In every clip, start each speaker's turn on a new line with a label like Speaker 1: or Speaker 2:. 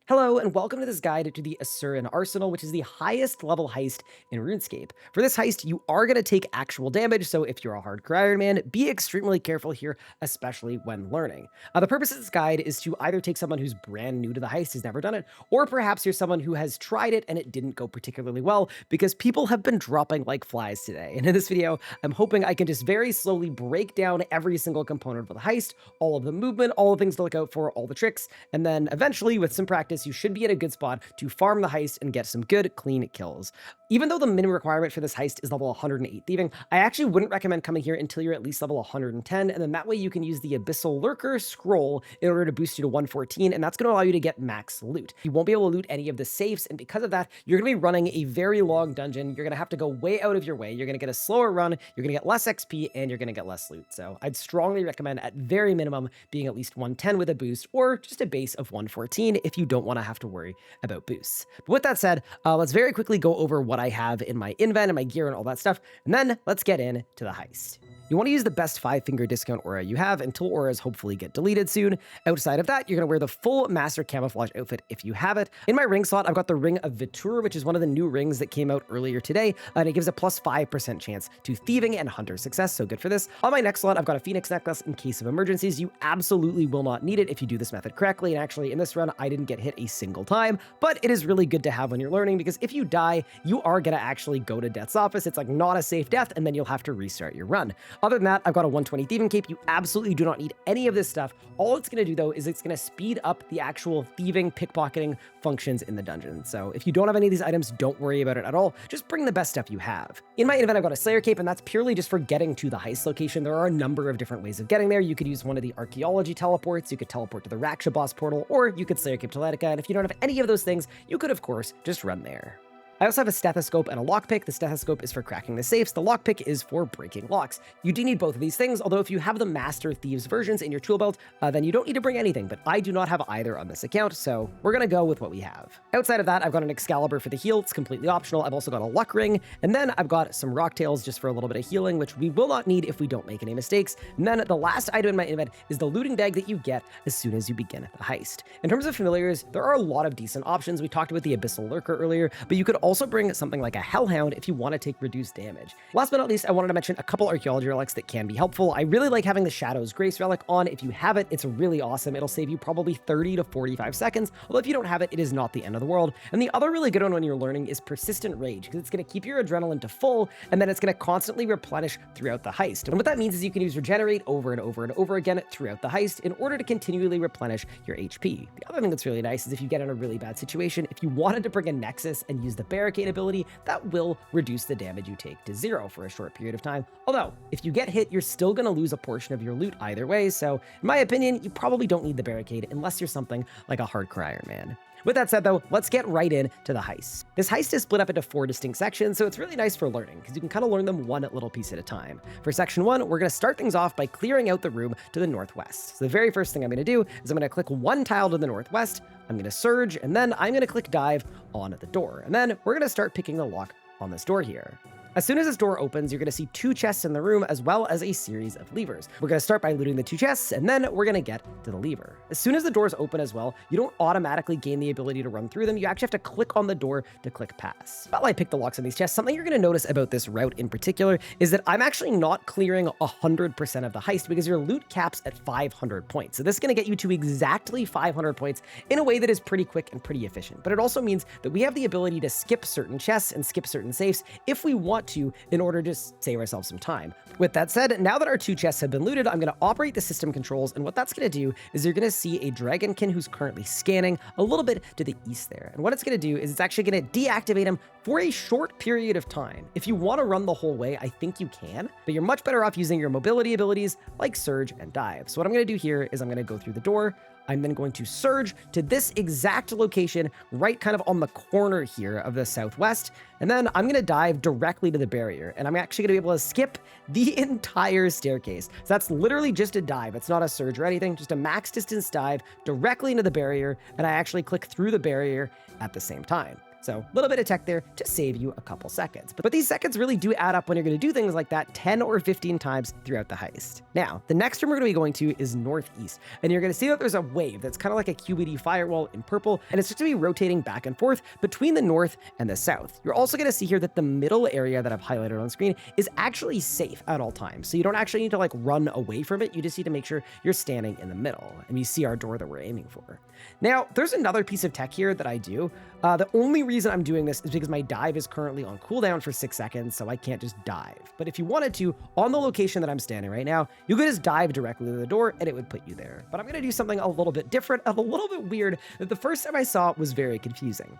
Speaker 1: Hello, and welcome to this guide to the Asuran Arsenal, which is the highest level heist in Runescape. For this heist, you are going to take actual damage, so if you're a hardcore Iron Man, be extremely careful here, especially when learning. The purpose of this guide is to either take someone who's brand new to the heist, has never done it, or perhaps you're someone who has tried it and it didn't go particularly well, because people have been dropping like flies today. And in this video, I'm hoping I can just very slowly break down every single component of the heist, all of the movement, all the things to look out for, all the tricks, and then eventually, with some practice, you should be in a good spot to farm the heist and get some good, clean kills. Even though the minimum requirement for this heist is level 108 thieving, I actually wouldn't recommend coming here until you're at least level 110, and then that way you can use the Abyssal Lurker scroll in order to boost you to 114, and that's going to allow you to get max loot. You won't be able to loot any of the safes, and because of that, you're going to be running a very long dungeon. You're going to have to go way out of your way. You're going to get a slower run, you're going to get less XP, and you're going to get less loot. So I'd strongly recommend, at very minimum, being at least 110 with a boost, or just a base of 114 if you don't want to have to worry about boosts. But with that said, let's very quickly go over what I have in my invent and my gear and all that stuff, and then let's get into the heist. You want to use the best 5-finger discount aura you have until auras hopefully get deleted soon. Outside of that, you're going to wear the full Master Camouflage outfit if you have it. In my ring slot, I've got the Ring of Vitur, which is one of the new rings that came out earlier today, and it gives a plus 5% chance to thieving and hunter success, so good for this. On my next slot, I've got a Phoenix necklace in case of emergencies. You absolutely will not need it if you do this method correctly, and actually in this run, I didn't get hit a single time, but it is really good to have when you're learning, because if you die, you are going to actually go to death's office. It's like not a safe death, and then you'll have to restart your run. Other than that, I've got a 120 thieving cape. You absolutely do not need any of this stuff. All it's going to do, though, is it's going to speed up the actual thieving, pickpocketing functions in the dungeon. So if you don't have any of these items, don't worry about it at all. Just bring the best stuff you have. In my invent, I've got a Slayer cape, and that's purely just for getting to the heist location. There are a number of different ways of getting there. You could use one of the archaeology teleports, you could teleport to the Raksha boss portal, or you could Slayer cape to Letica, and if you don't have any of those things, you could, of course, just run there. I also have a stethoscope and a lockpick. The stethoscope is for cracking the safes. The lockpick is for breaking locks. You do need both of these things, although if you have the Master Thieves versions in your tool belt, then you don't need to bring anything, but I do not have either on this account, so we're gonna go with what we have. Outside of that, I've got an Excalibur for the heal. It's completely optional. I've also got a luck ring, and then I've got some rock tails just for a little bit of healing, which we will not need if we don't make any mistakes. And then the last item in my invent is the looting bag that you get as soon as you begin the heist. In terms of familiars, there are a lot of decent options. We talked about the Abyssal Lurker earlier, but you could also bring something like a Hellhound if you want to take reduced damage. Last but not least, I wanted to mention a couple archaeology relics that can be helpful. I really like having the Shadow's Grace relic on. If you have it, it's really awesome. It'll save you probably 30 to 45 seconds, although if you don't have it, it is not the end of the world. And the other really good one when you're learning is Persistent Rage, because it's going to keep your adrenaline to full, and then it's going to constantly replenish throughout the heist. And what that means is you can use Regenerate over and over and over again throughout the heist in order to continually replenish your HP. The other thing that's really nice is if you get in a really bad situation, if you wanted to bring a Nexus and use the Barricade ability, that will reduce the damage you take to 0 for a short period of time. Although, if you get hit, you're still going to lose a portion of your loot either way, so in my opinion, you probably don't need the Barricade unless you're something like a hardcore Iron Man. With that said, though, let's get right into the heist. This heist is split up into 4 distinct sections, so it's really nice for learning, because you can kind of learn them one little piece at a time. For section 1, we're going to start things off by clearing out the room to the northwest. So the very first thing I'm going to do is I'm going to click one tile to the northwest, I'm going to surge, and then I'm going to click dive on the door. And then we're going to start picking the lock on this door here. As soon as this door opens, you're going to see 2 chests in the room as well as a series of levers. We're going to start by looting the 2 chests, and then we're going to get to the lever. As soon as the doors open as well, you don't automatically gain the ability to run through them. You actually have to click on the door to click pass. While I pick the locks on these chests, something you're going to notice about this route in particular is that I'm actually not clearing 100% of the heist because your loot caps at 500 points. So this is going to get you to exactly 500 points in a way that is pretty quick and pretty efficient. But it also means that we have the ability to skip certain chests and skip certain safes if we want to in order to save ourselves some time. With that said, now that our 2 chests have been looted, I'm going to operate the system controls, and what that's going to do is you're going to see a dragonkin who's currently scanning a little bit to the east there. And what it's going to do is it's actually going to deactivate him for a short period of time. If you want to run the whole way, I think you can, but you're much better off using your mobility abilities like Surge and Dive. So what I'm going to do here is I'm going to go through the door, I'm then going to surge to this exact location, right kind of on the corner here of the southwest, and then I'm going to dive directly to the barrier, and I'm actually going to be able to skip the entire staircase. So that's literally just a dive. It's not a surge or anything, just a max distance dive directly into the barrier, and I actually click through the barrier at the same time. So a little bit of tech there to save you a couple seconds. But these seconds really do add up when you're going to do things like that 10 or 15 times throughout the heist. Now, the next room we're going to be going to is northeast. And you're going to see that there's a wave that's kind of like a QED firewall in purple. And it's just going to be rotating back and forth between the north and the south. You're also going to see here that the middle area that I've highlighted on screen is actually safe at all times. So you don't actually need to like run away from it. You just need to make sure you're standing in the middle. And you see our door that we're aiming for. Now, there's another piece of tech here that I do. The only reason I'm doing this is because my dive is currently on cooldown for 6 seconds, so I can't just dive. But if you wanted to, on the location that I'm standing right now, you could just dive directly to the door and it would put you there. But I'm going to do something a little bit different, a little bit weird, that the first time I saw it was very confusing.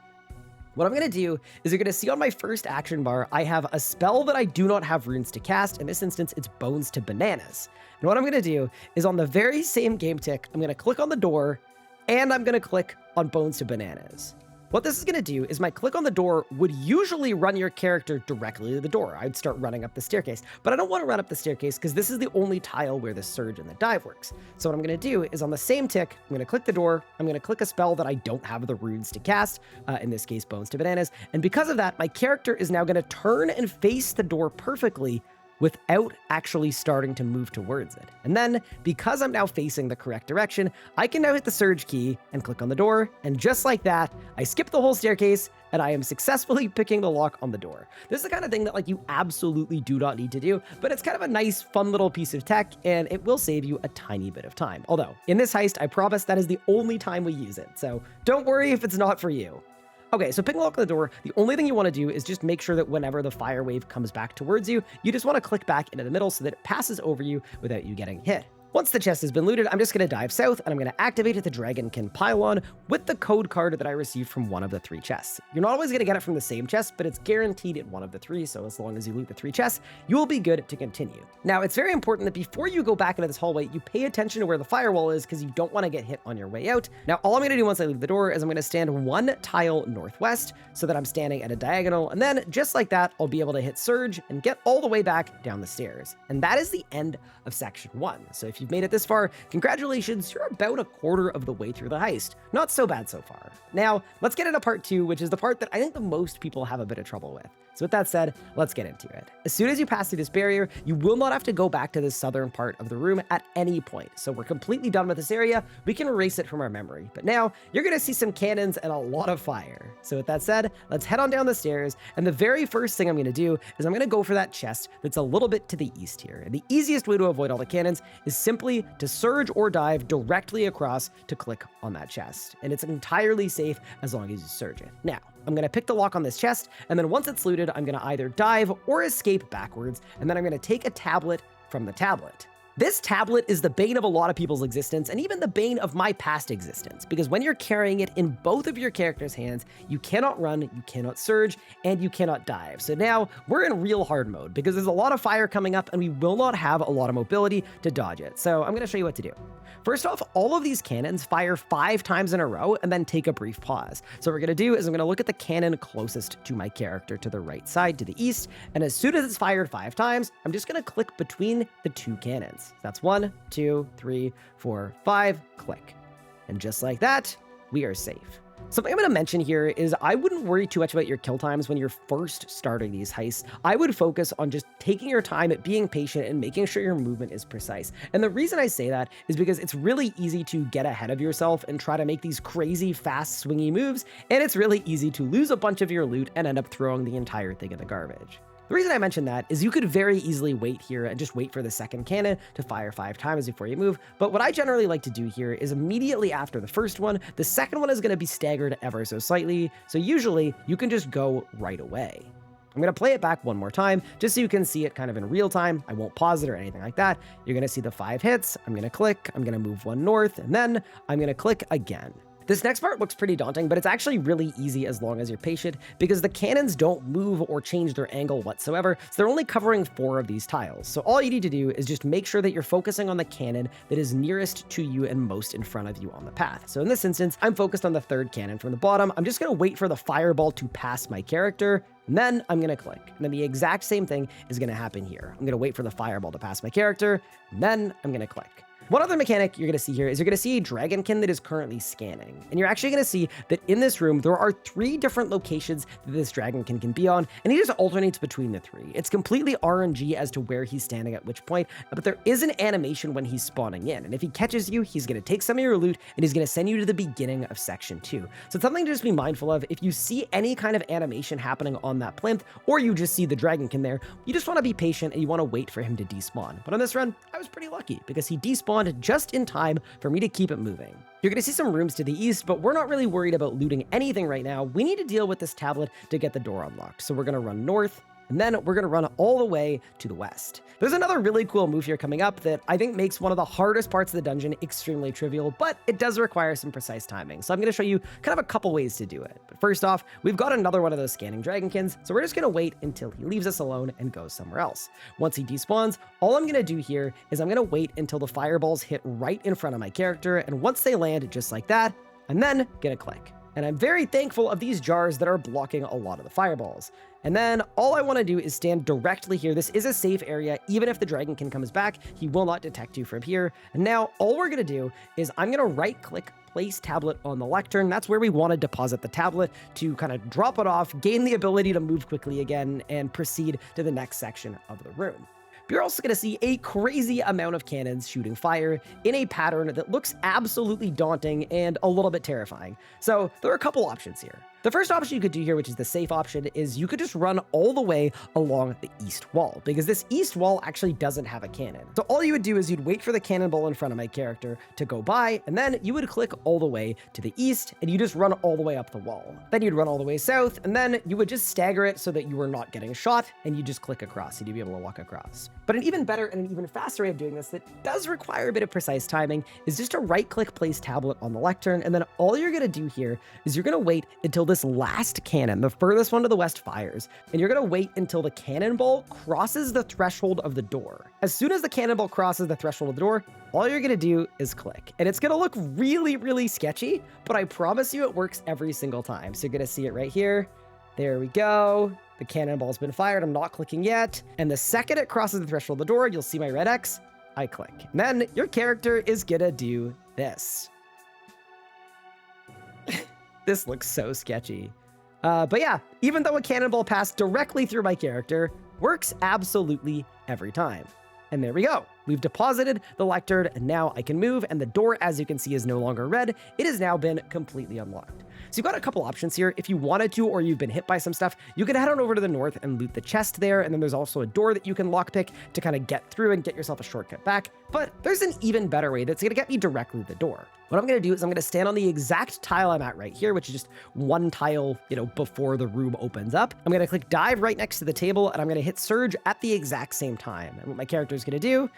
Speaker 1: What I'm going to do is you're going to see on my first action bar, I have a spell that I do not have runes to cast. In this instance, it's Bones to Bananas. And what I'm going to do is on the very same game tick, I'm going to click on the door and I'm going to click on Bones to Bananas. What this is going to do is my click on the door would usually run your character directly to the door. I'd start running up the staircase, but I don't want to run up the staircase because this is the only tile where the surge and the dive works. So what I'm going to do is on the same tick, I'm going to click the door. I'm going to click a spell that I don't have the runes to cast, in this case, Bones to Bananas. And because of that, my character is now going to turn and face the door perfectly without actually starting to move towards it. And then, because I'm now facing the correct direction, I can now hit the surge key and click on the door, and just like that, I skip the whole staircase, and I am successfully picking the lock on the door. This is the kind of thing that like you absolutely do not need to do, but it's kind of a nice, fun little piece of tech, and it will save you a tiny bit of time. Although, in this heist, I promise that is the only time we use it, so don't worry if it's not for you. Okay, so picking the lock on the door, the only thing you want to do is just make sure that whenever the fire wave comes back towards you, you just want to click back into the middle so that it passes over you without you getting hit. Once the chest has been looted, I'm just going to dive south and I'm going to activate the Dragonkin pylon with the code card that I received from one of the 3 chests. You're not always going to get it from the same chest, but it's guaranteed at one of the 3, so as long as you loot the 3 chests, you will be good to continue. Now, it's very important that before you go back into this hallway, you pay attention to where the firewall is because you don't want to get hit on your way out. Now, all I'm going to do once I leave the door is I'm going to stand 1 tile northwest so that I'm standing at a diagonal, and then just like that, I'll be able to hit surge and get all the way back down the stairs. And that is the end of section 1. So if you've made it this far, congratulations, you're about a quarter of the way through the heist. Not so bad so far. Now, let's get into part 2, which is the part that I think the most people have a bit of trouble with. So with that said, let's get into it. As soon as you pass through this barrier, you will not have to go back to the southern part of the room at any point. So we're completely done with this area. We can erase it from our memory. But now, you're going to see some cannons and a lot of fire. So with that said, let's head on down the stairs. And the very first thing I'm going to do is I'm going to go for that chest that's a little bit to the east here. And the easiest way to avoid all the cannons is simply to surge or dive directly across to click on that chest. And it's entirely safe as long as you surge it. Now, I'm going to pick the lock on this chest, and then once it's looted, I'm going to either dive or escape backwards, and then I'm going to take a tablet from the tablet. This tablet is the bane of a lot of people's existence, and even the bane of my past existence, because when you're carrying it in both of your character's hands, you cannot run, you cannot surge, and you cannot dive. So now, we're in real hard mode, because there's a lot of fire coming up, and we will not have a lot of mobility to dodge it. So I'm going to show you what to do. First off, all of these cannons fire 5 times in a row and then take a brief pause. So what we're going to do is I'm going to look at the cannon closest to my character to the right side, to the east, and as soon as it's fired 5 times, I'm just going to click between the 2 cannons. That's 1, 2, 3, 4, 5, click. And just like that, we are safe. Something I'm going to mention here is I wouldn't worry too much about your kill times when you're first starting these heists. I would focus on just taking your time at being patient and making sure your movement is precise. And the reason I say that is because it's really easy to get ahead of yourself and try to make these crazy, fast, swingy moves, and it's really easy to lose a bunch of your loot and end up throwing the entire thing in the garbage. The reason I mention that is you could very easily wait here and just wait for the second cannon to fire 5 times before you move, but what I generally like to do here is immediately after the first one, the second one is going to be staggered ever so slightly, so usually you can just go right away. I'm going to play it back one more time, just so you can see it kind of in real time. I won't pause it or anything like that. You're going to see the 5 hits, I'm going to click, I'm going to move 1 north, and then I'm going to click again. This next part looks pretty daunting, but it's actually really easy as long as you're patient, because the cannons don't move or change their angle whatsoever, so they're only covering 4 of these tiles. So all you need to do is just make sure that you're focusing on the cannon that is nearest to you and most in front of you on the path. So in this instance, I'm focused on the 3rd cannon from the bottom. I'm just going to wait for the fireball to pass my character, and then I'm going to click. And then the exact same thing is going to happen here. I'm going to wait for the fireball to pass my character, and then I'm going to click. One other mechanic you're going to see here is you're going to see a dragonkin that is currently scanning. And you're actually going to see that in this room, there are 3 different locations that this dragonkin can be on, and he just alternates between the 3. It's completely RNG as to where he's standing at which point, but there is an animation when he's spawning in. And if he catches you, he's going to take some of your loot and he's going to send you to the beginning of section 2. So it's something to just be mindful of. If you see any kind of animation happening on that plinth, or you just see the dragonkin there, you just want to be patient and you want to wait for him to despawn. But on this run, I was pretty lucky because he despawned just in time for me to keep it moving. You're going to see some rooms to the east, but we're not really worried about looting anything right now. We need to deal with this tablet to get the door unlocked. So we're going to run north, and then we're going to run all the way to the west. There's another really cool move here coming up that I think makes one of the hardest parts of the dungeon extremely trivial, but it does require some precise timing. So I'm going to show you kind of a couple ways to do it. But first off, we've got another one of those scanning dragonkins, so we're just going to wait until he leaves us alone and goes somewhere else. Once he despawns, all I'm going to do here is I'm going to wait until the fireballs hit right in front of my character, and once they land just like that, I'm then going to click. And I'm very thankful of these jars that are blocking a lot of the fireballs. And then all I want to do is stand directly here. This is a safe area. Even if the dragonkin comes back, he will not detect you from here. And now all we're going to do is I'm going to right click place tablet on the lectern. That's where we want to deposit the tablet to kind of drop it off, gain the ability to move quickly again, and proceed to the next section of the room. You're also going to see a crazy amount of cannons shooting fire in a pattern that looks absolutely daunting and a little bit terrifying. So there are a couple options here. The first option you could do here, which is the safe option, is you could just run all the way along the east wall, because this east wall actually doesn't have a cannon. So all you would do is you'd wait for the cannonball in front of my character to go by, and then you would click all the way to the east, and you just run all the way up the wall. Then you'd run all the way south, and then you would just stagger it so that you were not getting shot, and you just click across, and you'd be able to walk across. But an even better and an even faster way of doing this that does require a bit of precise timing is just to right-click place tablet on the lectern, and then all you're going to do here is you're going to wait until this last cannon, the furthest one to the west, fires, and you're going to wait until the cannonball crosses the threshold of the door. As soon as the cannonball crosses the threshold of the door, all you're going to do is click, and it's going to look really, really sketchy, but I promise you it works every single time. So you're going to see it right here. There we go. The cannonball's been fired. I'm not clicking yet. And the second it crosses the threshold of the door, you'll see my red X. I click. And then your character is gonna do this. This looks so sketchy. But yeah, even though a cannonball passed directly through my character, works absolutely every time. And there we go. We've deposited the lectern, and now I can move, and the door, as you can see, is no longer red. It has now been completely unlocked. So you've got a couple options here. If you wanted to, or you've been hit by some stuff, you can head on over to the north and loot the chest there, and then there's also a door that you can lockpick to kind of get through and get yourself a shortcut back. But there's an even better way that's going to get me directly to the door. What I'm going to do is I'm going to stand on the exact tile I'm at right here, which is just one tile, before the room opens up. I'm going to click dive right next to the table, and I'm going to hit surge at the exact same time. And what my character is going to do,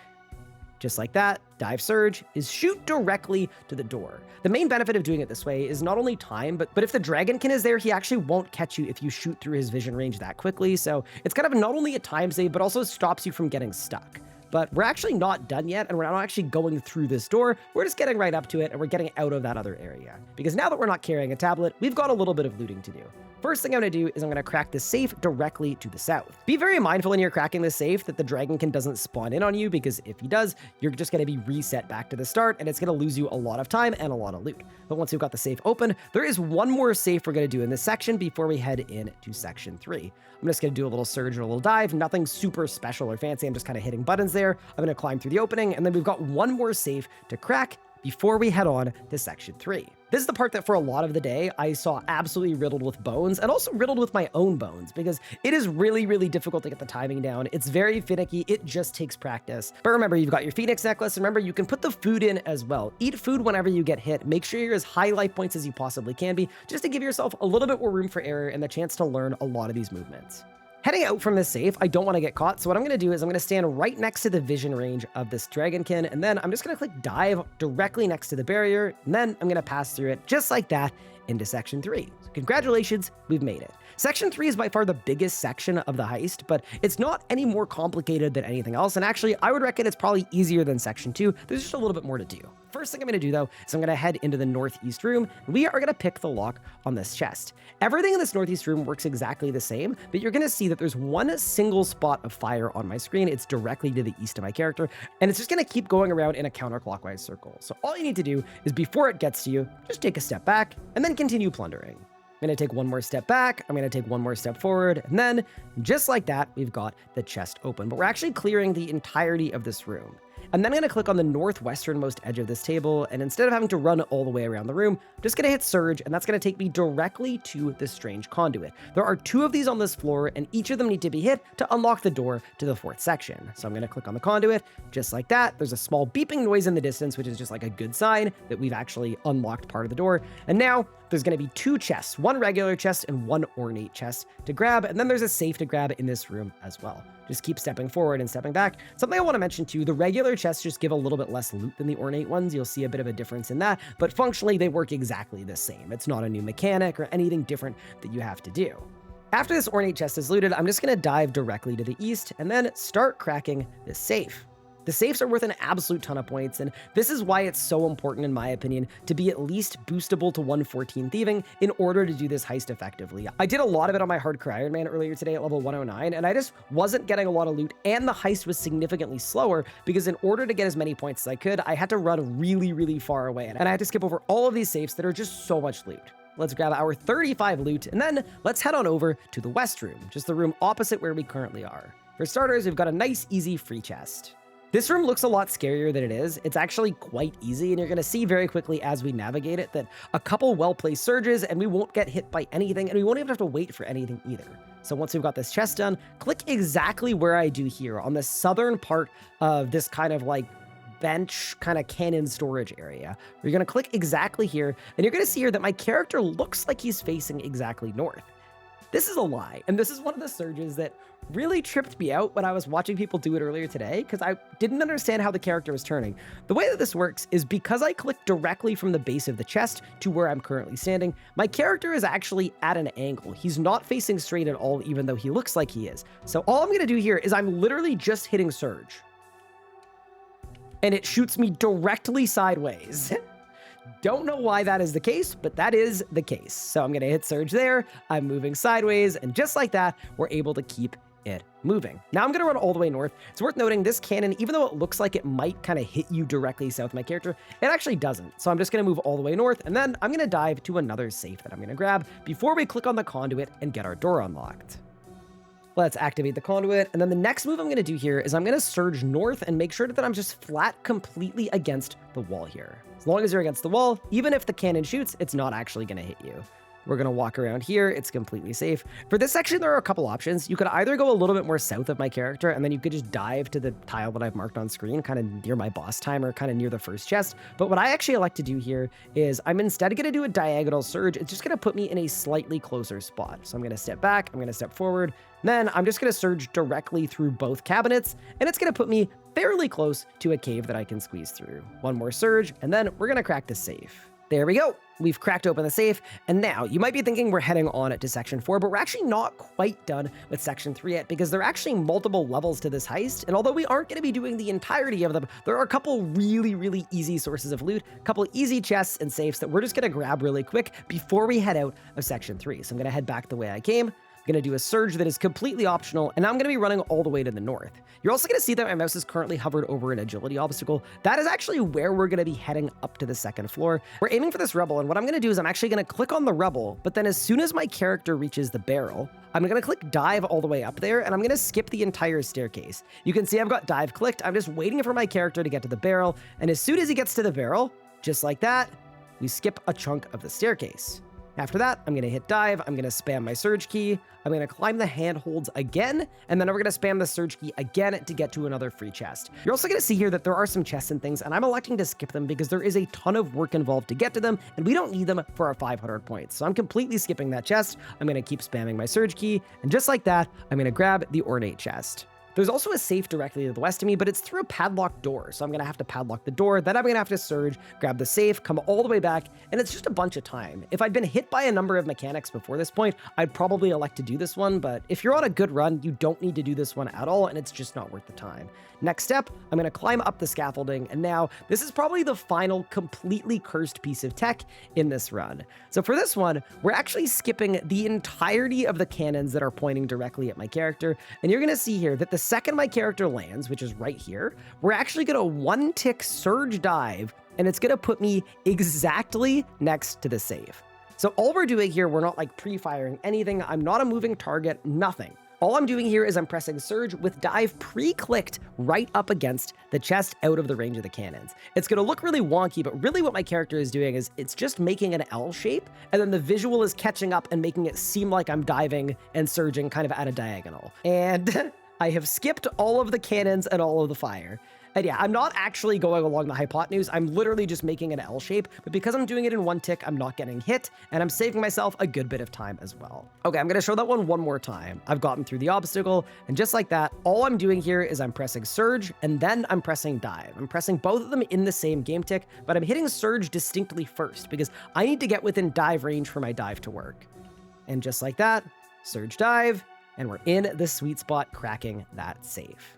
Speaker 1: just like that, dive surge, is shoot directly to the door. The main benefit of doing it this way is not only time, but if the dragonkin is there, he actually won't catch you if you shoot through his vision range that quickly. So it's kind of not only a time save, but also stops you from getting stuck. But we're actually not done yet, and we're not actually going through this door. We're just getting right up to it, and we're getting out of that other area. Because now that we're not carrying a tablet, we've got a little bit of looting to do. First thing I'm going to do is I'm going to crack the safe directly to the south. Be very mindful when you're cracking the safe that the dragonkin doesn't spawn in on you, because if he does, you're just going to be reset back to the start, and it's going to lose you a lot of time and a lot of loot. But once we've got the safe open, there is one more safe we're going to do in this section before we head into section 3. I'm just going to do a little surge and a little dive, nothing super special or fancy. I'm just kind of hitting buttons there. I'm going to climb through the opening, and then we've got one more safe to crack before we head on to section 3. This is the part that for a lot of the day, I saw absolutely riddled with bones, and also riddled with my own bones, because it is really, really difficult to get the timing down. It's very finicky. It just takes practice. But remember, you've got your Phoenix necklace. Remember, you can put the food in as well. Eat food whenever you get hit. Make sure you're as high life points as you possibly can be, just to give yourself a little bit more room for error and the chance to learn a lot of these movements. Heading out from this safe, I don't want to get caught, so what I'm going to do is I'm going to stand right next to the vision range of this dragonkin, and then I'm just going to click dive directly next to the barrier, and then I'm going to pass through it just like that into section 3. So congratulations, we've made it. Section 3 is by far the biggest section of the heist, but it's not any more complicated than anything else, and actually, I would reckon it's probably easier than section 2. There's just a little bit more to do. First thing I'm going to do, though, is I'm going to head into the northeast room, and we are going to pick the lock on this chest. Everything in this northeast room works exactly the same, but you're going to see that there's one single spot of fire on my screen. It's directly to the east of my character, and it's just going to keep going around in a counterclockwise circle. So all you need to do is, before it gets to you, just take a step back and then continue plundering. I'm going to take one more step back, I'm going to take one more step forward, and then, just like that, we've got the chest open. But we're actually clearing the entirety of this room. I'm then going to click on the northwesternmost edge of this table, and instead of having to run all the way around the room, I'm just going to hit surge, and that's going to take me directly to this strange conduit. There are 2 of these on this floor, and each of them need to be hit to unlock the door to the 4th section. So I'm going to click on the conduit, just like that. There's a small beeping noise in the distance, which is just like a good sign that we've actually unlocked part of the door. And now there's going to be 2 chests, one regular chest and one ornate chest to grab, and then there's a safe to grab in this room as well. Just keep stepping forward and stepping back. Something I want to mention too, the regular chests just give a little bit less loot than the ornate ones. You'll see a bit of a difference in that, but functionally they work exactly the same. It's not a new mechanic or anything different that you have to do. After this ornate chest is looted, I'm just going to dive directly to the east and then start cracking this safe. The safes are worth an absolute ton of points, and this is why it's so important, in my opinion, to be at least boostable to 114 thieving in order to do this heist effectively. I did a lot of it on my hardcore Iron Man earlier today at level 109, and I just wasn't getting a lot of loot, and the heist was significantly slower because in order to get as many points as I could, I had to run really, really far away, and I had to skip over all of these safes that are just so much loot. Let's grab our 35 loot, and then let's head on over to the west room, just the room opposite where we currently are. For starters, we've got a nice, easy free chest. This room looks a lot scarier than it is. It's actually quite easy, and you're going to see very quickly as we navigate it that a couple well-placed surges and we won't get hit by anything, and we won't even have to wait for anything either. So once we've got this chest done, click exactly where I do here on the southern part of this kind of like bench kind of cannon storage area. You're going to click exactly here, and you're going to see here that my character looks like he's facing exactly north. This is a lie, and this is one of the surges that really tripped me out when I was watching people do it earlier today, because I didn't understand how the character was turning. The way that this works is because I click directly from the base of the chest to where I'm currently standing, my character is actually at an angle. He's not facing straight at all, even though he looks like he is. So all I'm going to do here is I'm literally just hitting surge, and it shoots me directly sideways. Don't know why that is the case, but that is the case. So I'm going to hit surge there, I'm moving sideways, and just like that, we're able to keep it moving. Now I'm going to run all the way north. It's worth noting this cannon, even though it looks like it might kind of hit you directly south of my character, it actually doesn't. So I'm just going to move all the way north, and then I'm going to dive to another safe that I'm going to grab before we click on the conduit and get our door unlocked. Let's activate the conduit, and then the next move I'm going to do here is I'm going to surge north and make sure that I'm just flat completely against the wall here. As long as you're against the wall, even if the cannon shoots, it's not actually going to hit you. We're going to walk around here. It's completely safe. For this section, there are a couple options. You could either go a little bit more south of my character, and then you could just dive to the tile that I've marked on screen, kind of near my boss timer, kind of near the first chest. But what I actually like to do here is I'm instead going to do a diagonal surge. It's just going to put me in a slightly closer spot. So I'm going to step back. I'm going to step forward. Then I'm just going to surge directly through both cabinets, and it's going to put me fairly close to a cave that I can squeeze through. One more surge, and then we're going to crack the safe. There we go. We've cracked open the safe, and now you might be thinking we're heading on to section 4, but we're actually not quite done with section 3 yet, because there are actually multiple levels to this heist, and although we aren't going to be doing the entirety of them, there are a couple really easy sources of loot, a couple easy chests and safes that we're just going to grab really quick before we head out of section 3. So I'm going to head back the way I came. I'm going to do a surge that is completely optional, and I'm going to be running all the way to the north. You're also going to see that my mouse is currently hovered over an agility obstacle. That is actually where we're going to be heading up to the second floor. We're aiming for this rebel, and what I'm going to do is I'm actually going to click on the rebel, but then as soon as my character reaches the barrel, I'm going to click dive all the way up there, and I'm going to skip the entire staircase. You can see I've got dive clicked. I'm just waiting for my character to get to the barrel, and as soon as he gets to the barrel, just like that, we skip a chunk of the staircase. After that, I'm going to hit dive, I'm going to spam my surge key, I'm going to climb the handholds again, and then we're going to spam the surge key again to get to another free chest. You're also going to see here that there are some chests and things, and I'm electing to skip them because there is a ton of work involved to get to them, and we don't need them for our 500 points. So I'm completely skipping that chest, I'm going to keep spamming my surge key, and just like that, I'm going to grab the ornate chest. There's also a safe directly to the west of me, but it's through a padlocked door. So I'm going to have to padlock the door, then I'm going to have to surge, grab the safe, come all the way back, and it's just a bunch of time. If I'd been hit by a number of mechanics before this point, I'd probably elect to do this one, but if you're on a good run, you don't need to do this one at all, and it's just not worth the time. Next step, I'm going to climb up the scaffolding, and now this is probably the final completely cursed piece of tech in this run. So for this one, we're actually skipping the entirety of the cannons that are pointing directly at my character, and you're going to see here that the second my character lands, which is right here, we're actually going to one-tick surge dive, and it's going to put me exactly next to the safe. So all we're doing here, we're not like pre-firing anything, I'm not a moving target, nothing. All I'm doing here is I'm pressing surge with dive pre-clicked right up against the chest out of the range of the cannons. It's going to look really wonky, but really what my character is doing is it's just making an L shape, and then the visual is catching up and making it seem like I'm diving and surging kind of at a diagonal. And I have skipped all of the cannons and all of the fire. And yeah, I'm not actually going along the hypotenuse, I'm literally just making an L shape, but because I'm doing it in one tick, I'm not getting hit, and I'm saving myself a good bit of time as well. Okay, I'm gonna show that one more time. I've gotten through the obstacle, and just like that, all I'm doing here is I'm pressing surge, and then I'm pressing dive. I'm pressing both of them in the same game tick, but I'm hitting surge distinctly first, because I need to get within dive range for my dive to work. And just like that, surge dive, and we're in the sweet spot cracking that safe.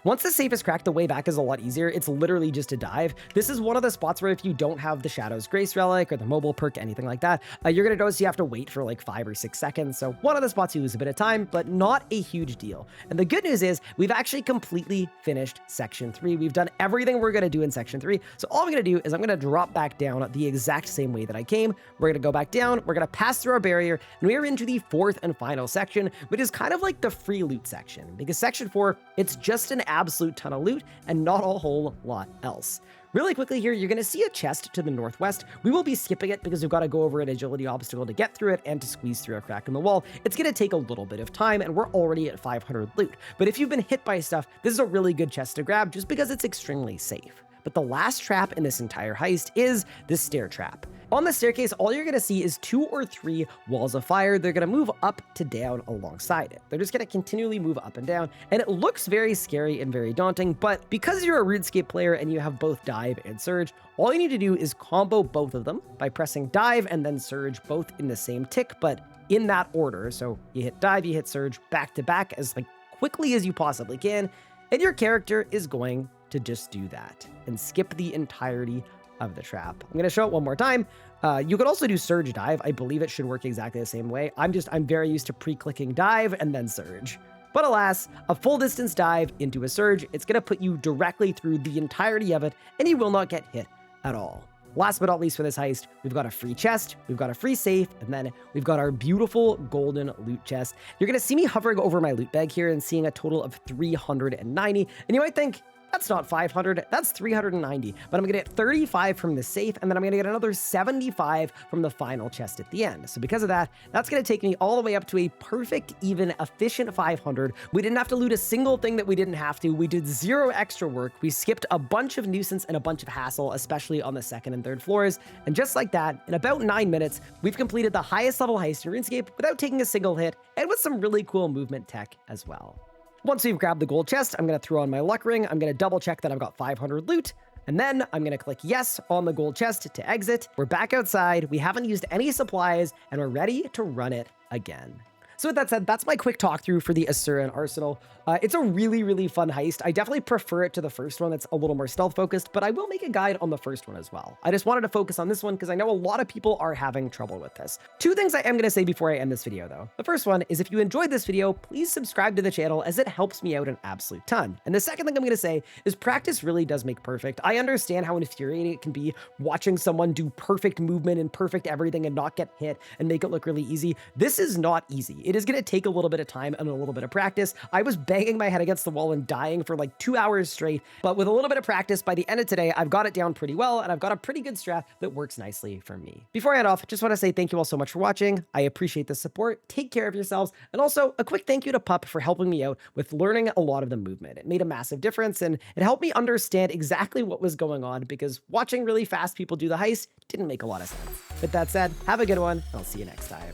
Speaker 1: Once the safe is cracked, the way back is a lot easier. It's literally just a dive. This is one of the spots where if you don't have the Shadow's Grace relic or the mobile perk, anything like that, you're going to notice you have to wait for like 5 or 6 seconds. So one of the spots you lose a bit of time, but not a huge deal. And the good news is we've actually completely finished section 3. We've done everything we're going to do in section 3. So all I'm going to do is I'm going to drop back down the exact same way that I came. We're going to go back down. We're going to pass through our barrier, and we are into the 4th and final section, which is kind of like the free loot section, because section 4, it's just an absolute ton of loot and not a whole lot else. Really quickly here, you're going to see a chest to the northwest. We will be skipping it because we've got to go over an agility obstacle to get through it and to squeeze through a crack in the wall. It's going to take a little bit of time, and we're already at 500 loot. But if you've been hit by stuff, this is a really good chest to grab just because it's extremely safe. But the last trap in this entire heist is this stair trap. On the staircase, all you're going to see is 2 or 3 walls of fire. They're going to move up to down alongside it. They're just going to continually move up and down, and it looks very scary and very daunting, but because you're a RuneScape player and you have both dive and surge, all you need to do is combo both of them by pressing dive and then surge both in the same tick, but in that order. So you hit dive, you hit surge back to back as like quickly as you possibly can, and your character is going to just do that and skip the entirety of the trap. I'm going to show it one more time. You could also do surge dive. I believe it should work exactly the same way. I'm very used to pre-clicking dive and then surge. But alas, a full distance dive into a surge, it's going to put you directly through the entirety of it, and you will not get hit at all. Last but not least for this heist, we've got a free chest, we've got a free safe, and then we've got our beautiful golden loot chest. You're going to see me hovering over my loot bag here and seeing a total of 390, and you might think, that's not 500, that's 390, but I'm gonna get 35 from the safe, and then I'm gonna get another 75 from the final chest at the end. So because of that, that's gonna take me all the way up to a perfect, even, efficient 500. We didn't have to loot a single thing that we didn't have to. We did 0 extra work. We skipped a bunch of nuisance and a bunch of hassle, especially on the 2nd and 3rd floors. And just like that, in about 9 minutes, we've completed the highest level heist in RuneScape without taking a single hit, and with some really cool movement tech as well. Once we've grabbed the gold chest, I'm going to throw on my luck ring. I'm going to double check that I've got 500 loot. And then I'm going to click yes on the gold chest to exit. We're back outside. We haven't used any supplies, and we're ready to run it again. So with that said, that's my quick talk through for the Asuran Arsenal. It's a really, really fun heist. I definitely prefer it to the first one that's a little more stealth focused, but I will make a guide on the first one as well. I just wanted to focus on this one because I know a lot of people are having trouble with this. 2 things I am going to say before I end this video though. The first one is if you enjoyed this video, please subscribe to the channel as it helps me out an absolute ton. And the second thing I'm going to say is practice really does make perfect. I understand how infuriating it can be watching someone do perfect movement and perfect everything and not get hit and make it look really easy. This is not easy. It is going to take a little bit of time and a little bit of practice. I was banging my head against the wall and dying for like 2 hours straight, but with a little bit of practice, by the end of today, I've got it down pretty well, and I've got a pretty good strat that works nicely for me. Before I head off, just want to say thank you all so much for watching. I appreciate the support. Take care of yourselves, and also a quick thank you to Pup for helping me out with learning a lot of the movement. It made a massive difference, and it helped me understand exactly what was going on, because watching really fast people do the heist didn't make a lot of sense. With that said, have a good one, and I'll see you next time.